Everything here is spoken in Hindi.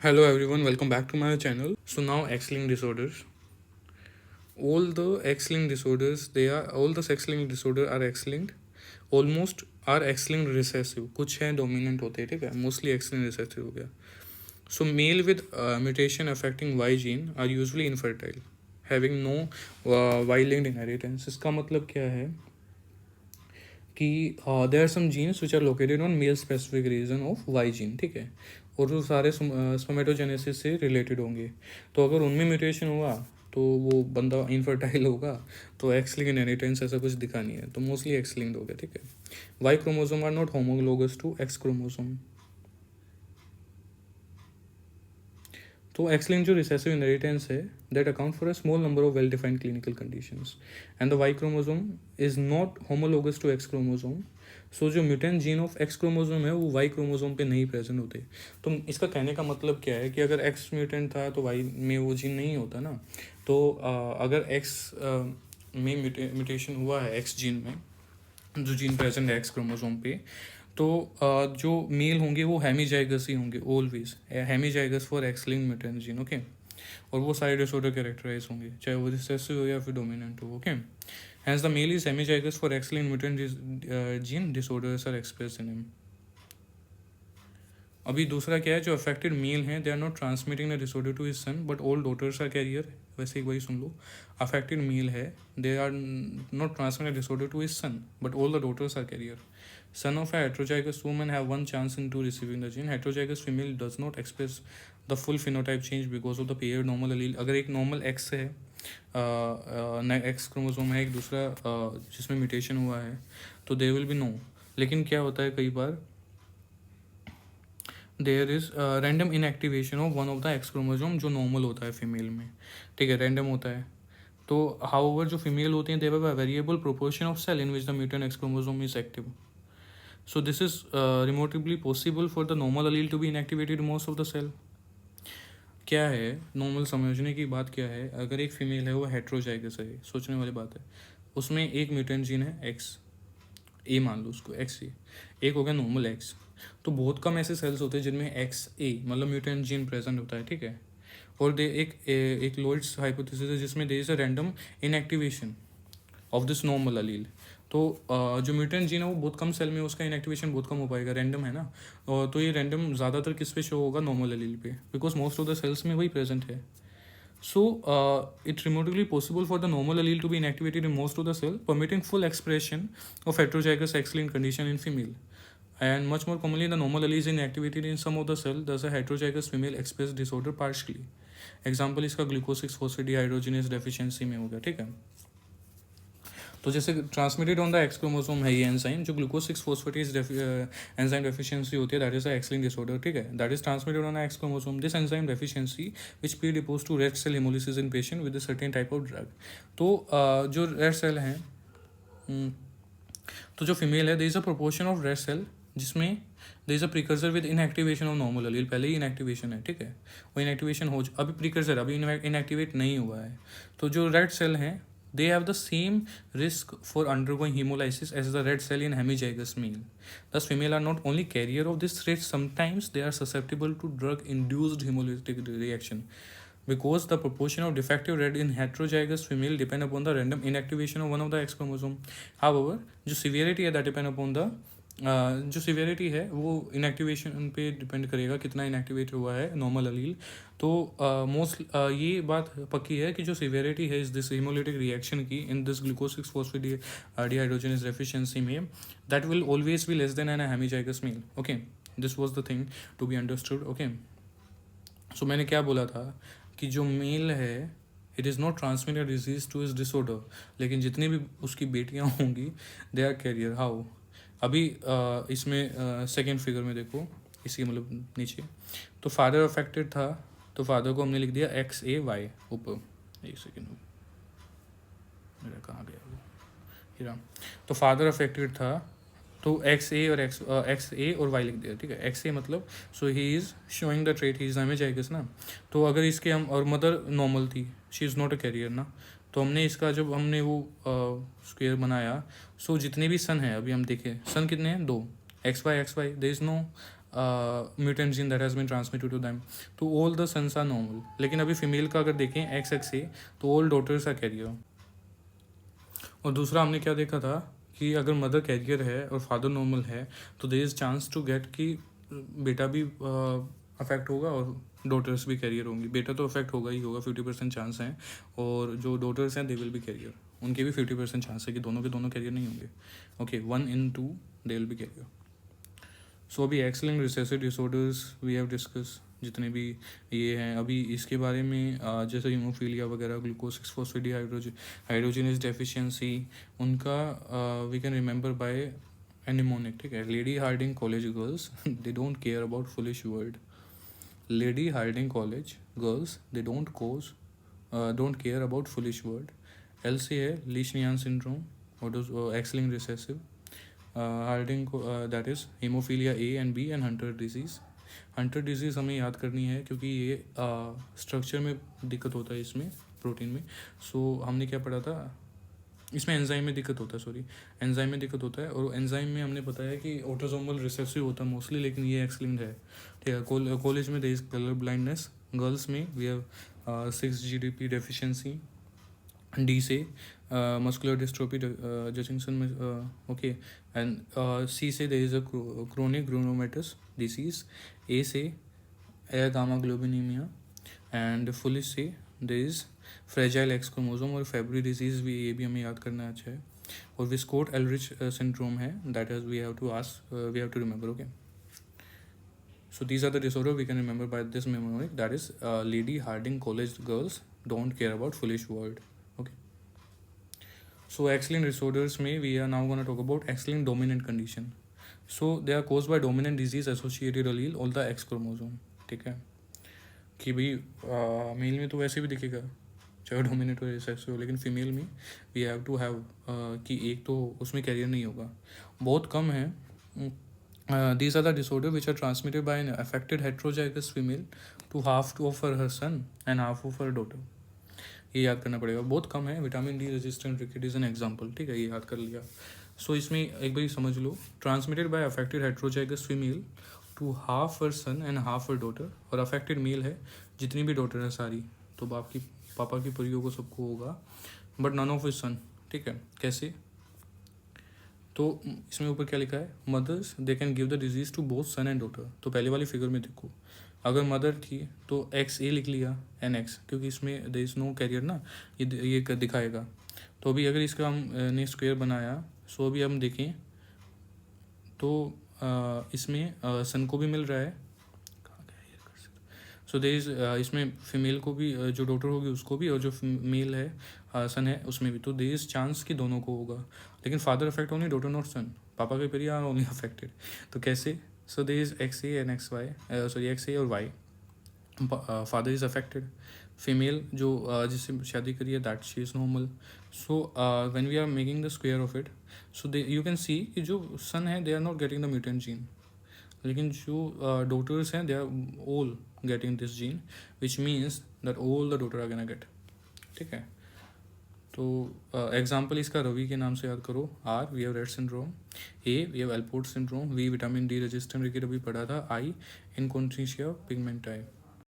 Hello everyone, welcome back to my channel. So now X-linked disorders. All the X-linked disorder are X-linked. Almost are X-linked recessive. कुछ हैं dominant होते हैं, ठीक है. Mostly X-linked recessive हो गया. So male with mutation affecting Y gene are usually infertile, having no Y-linked inheritance. इसका मतलब क्या है कि there are some genes which are located on male specific region of Y gene, ठीक है, और वो सारे स्पर्मेटोजेनेसिस से रिलेटेड होंगे. तो अगर उनमें म्यूटेशन हुआ तो वो बंदा इनफर्टाइल होगा. तो एक्स लिंक्ड इनहेरिटेंस ऐसा कुछ दिखा नहीं है, तो मोस्टली एक्स लिंक्ड हो गया, ठीक है. Y chromosome are not homologous to X chromosome. तो एक्स लिंक्ड जो रिसेसिव इनहेरिटेंस है that account for a small number of well defined clinical conditions and the Y chromosome is not homologous to X chromosome. So जो mutant gene of X chromosome है वो वाई क्रोमोसोम पे नहीं प्रेजेंट होते. तो इसका कहने का मतलब क्या है कि अगर एक्स म्यूटेंट था तो वाई में वो जीन नहीं होता ना. तो अगर एक्स में म्यूटेशन हुआ है एक्स जीन में, जो जीन प्रेजेंट है एक्स क्रोमोसोम पे, तो जो मेल होंगे वो हेमीजाइगस ही होंगे always. Hemizygous for X linked mutant gene, okay. और वो सारे डिसऑर्डर कैरेक्टराइज होंगे चाहे वो रिसेसिव हो या फिर डोमिनेंट हो, okay. Hence the male is hemizygous for X linked mutant gene disorders are expressed in him. अभी दूसरा क्या है, जो अफेक्टेड मेल हैं they are not transmitting the disorder to his son but all daughters are carrier. वैसे एक बार सुन लो, अफेक्टेड मेल है they are not transmitting disorder to his son but all the daughters are carrier. Son of a heterozygous woman have one chance into receiving the gene. Heterozygous female does not express the full phenotype change because of the paired normal allele. अगर एक नॉर्मल एक्स है, एक्स क्रोमोसोम है, एक दूसरा जिसमें म्यूटेशन हुआ है, तो देयर विल बी नो. लेकिन क्या होता है कई बार there is random inactivation of one of the X chromosome जो नॉर्मल होता है फीमेल में, ठीक है, रैंडम होता है. तो हाउएवर जो फीमेल होती हैं they have a variable proportion of cell in which the mutant X chromosome is active. So this is remotably possible for the normal allele to be inactivated in most of the cell. क्या है नॉर्मल समझने की बात क्या है, अगर एक फीमेल है वो हेट्रोजाइगस है, सोचने वाली बात है, उसमें एक म्यूटेंट जीन है एक्स ए, मान लो उसको एक्स ए, एक हो गया नॉर्मल एक्स. तो बहुत कम ऐसे सेल्स होते हैं जिनमें एक्स ए मतलब म्यूटेंट जीन प्रेजेंट होता है, ठीक है. और दे एक लोइड्स हाइपोथेसिस है जिसमें there is a random inactivation of this normal allele. तो जो म्यूटेंट जीन है वो बहुत कम सेल में, उसका इनएक्टिवेशन बहुत कम हो पाएगा, रैंडम है ना. और तो ये रैंडम ज़्यादातर किस पे शो होगा, नॉर्मल अलील पे, because most of the cells में वही प्रेजेंट है. So it remotely possible for the normal allele to be inactivated in most of the cell permitting full expression of heterozygous X linked condition in female. And much more commonly, the normal allele is inactivated in some of the cell, thus a heterozygous female express disorder partially. Example इसका ग्लूकोज 6 फॉस्फेट डिहाइड्रोजिनेस डेफिशिएंसी में हो गया, ठीक है. तो जैसे transmitted on the X chromosome है ये एंजाइम, जो ग्लूकोज 6 फॉस्फेटेज एंजाइम डेफिशिएंसी होती है, that is a X linked disorder, ठीक है. That is transmitted on X chromosome. This enzyme deficiency which predispose to red cell hemolysis in patient with a certain type of drug. तो जो रेड सेल हैं, तो जो फीमेल है, there is a proportion of red cell जिसमें there is a precursor with inactivation of normal allele. पहले ही इनएक्टिवेशन है, ठीक है, वो इनएक्टिवेशन हो, अभी प्रीकर्सर अभी इनएक्टिवेट नहीं हुआ है. तो जो रेड सेल हैं they have the same risk for undergoing hemolysis as the red cell in hemizygous male. Thus, female are not only carrier of this trait, sometimes they are susceptible to drug-induced hemolytic reaction because the proportion of defective red in heterozygous female depend upon the random inactivation of one of the X chromosome. However, जो severity है that depend upon the जो सिवियरिटी है वो इनएक्टिवेशन पे डिपेंड करेगा, कितना इनएक्टिवेट हुआ है नॉर्मल अलील. तो मोस्ट ये बात पक्की है कि जो सिवियरिटी है इस दिस हिमोलिटिक रिएक्शन की in this glucose 6 phosphate dehydrogenase deficiency में, that will always be less than an hemizygous male, okay. This was the thing to be understood, okay. So मैंने क्या बोला था कि जो मेल है it is not transmitted disease to is disorder, लेकिन जितनी भी उसकी बेटियाँ होंगी दे आर कैरियर. हाउ, अभी इसमें सेकेंड फिगर में देखो, इसी मतलब नीचे, तो फादर अफेक्टेड था, तो फादर को हमने लिख दिया एक्स ए वाई ऊपर. एक सेकेंड, मेरा कहाँ गया वो, हीरा. तो फादर अफेक्टेड था तो एक्स ए और वाई लिख दिया, ठीक है. एक्स ए मतलब so he is showing the trait, he is hemizygous ना. तो अगर इसके हम, और मदर नॉर्मल थी, she is not a carrier ना. तो हमने इसका जब हमने वो स्क्वेयर बनाया, सो जितने भी सन हैं अभी हम देखें, सन कितने हैं, 2, X Y there is no mutant gene that has been transmitted to them, तो all the sons are normal. लेकिन अभी फीमेल का अगर देखें XX तो ऑल डॉटर्स आर कैरियर। और दूसरा हमने क्या देखा था कि अगर मदर कैरियर है और फादर नॉर्मल है तो there is chance to get कि बेटा भी अफेक्ट होगा और डॉटर्स भी कैरियर होंगी। बेटा तो अफेक्ट होगा ही होगा, 50% चांस हैं, और जो डॉटर्स हैं दे विल बी कैरियर, उनके भी 50% चांस है कि दोनों के दोनों कैरियर नहीं होंगे। Okay, 1 in 2 they will be carrier. So अभी X linked recessive disorders we have discuss, जितने भी ये हैं अभी इसके बारे में जैसे हीमोफीलिया वगैरह, ग्लूकोज 6-फॉस्फेट हाइड्रोजनेज डेफिशिएंसी, उनका we can remember by mnemonic, ठीक है। Lady Harding College girls they don't care about foolish word. Lady Harding College girls they don't care about foolish word. LC है लीशनियान सिंड्रोम और X linked recessive. Harding that is haemophilia A and B and Hunter disease. Hunter disease हमें याद करनी है क्योंकि ये स्ट्रक्चर में दिक्कत होता है, इसमें प्रोटीन में। सो हमने क्या पढ़ा था, इसमें एंजाइम में दिक्कत होता है, एंजाइम में दिक्कत होता है। और एंजाइम में हमने बताया कि ऑटोसोमल रिसेसिव होता है मोस्टली, लेकिन ये एक्स-लिंक्ड है, ठीक है। कॉलेज में there is colour blindness. Girls में we have 6 GDP deficiency. D से मस्कुलर डिस्ट्रोफी जचिंगसन में, ओके। एंड C से there is a chronic granulomatous disease. A से एयर गामा ग्लोबिनीमिया। एंड फुलिश से there is fragile X chromosome और फेब्री डिजीज़ भी, ये भी हमें याद करना अच्छा है। और विस्कोट एल्रिच सिंड्रोम है, that is we have to remember, okay. So these are the disorder we can remember by this mnemonic, that is lady Harding college girls don't care about foolish word, okay. So X-linked disorders में we are now going to talk about X-linked dominant condition. So they are caused by dominant disease associated allele on the X chromosome, ठीक है। कि भाई मेल में तो वैसे भी दिखेगा चाहे डोमिनेट हो रिसेसिव हो, लेकिन फीमेल में वी हैव टू हैव कि एक तो उसमें कैरियर नहीं होगा, बहुत कम है। These are the disorder which are transmitted by an affected heterozygous female to half of her son and half of her daughter. ये याद करना पड़ेगा, बहुत कम है। Vitamin D resistant रिकेट is an example, ठीक है, ये याद कर लिया। सो इसमें एक बार समझ लो, transmitted by affected heterozygous female to half her son and half her daughter. और अफेक्टेड मेल है, जितनी भी डॉटर है सारी, तो बाप की पापा की परियों को सबको होगा, but none of his son, ठीक है। कैसे, तो इसमें ऊपर क्या लिखा है, mothers they can give the disease to both son and daughter. तो पहले वाली फिगर में देखो, अगर मदर थी तो XA लिख लिया NX, क्योंकि इसमें देयर इज़ नो कैरियर ना, ये दिखाएगा। तो अभी अगर इसका हमने स्क्वायर बनाया, सो अभी हम देखें तो इसमें सन को भी मिल रहा है, सो देयर इज़ इसमें फीमेल को भी, जो डॉटर होगी उसको भी, और जो मेल है सन है उसमें भी। तो देयर इज़ चांस कि दोनों को होगा, लेकिन father affect only, daughter not son. पापा के पेरिया आर ओनली अफेक्टेड, तो कैसे। So there is XA and XY, sorry XA और Y। Father is affected, female जो जिससे शादी करी है that she is normal. So when we are making the square of it, so they you can see कि जो सन है they are not getting the mutant gene, लेकिन जो डॉटर्स हैं they are all getting this gene, which means that all the daughter are gonna get, ठीक है। तो एग्जाम्पल इसका रवि के नाम से याद करो। R we have Rett syndrome, A we have Alport syndrome, V vitamin D resistant ricket अभी पढ़ा था, I इनकॉन्ट्रीशिया पिगमेंटाई।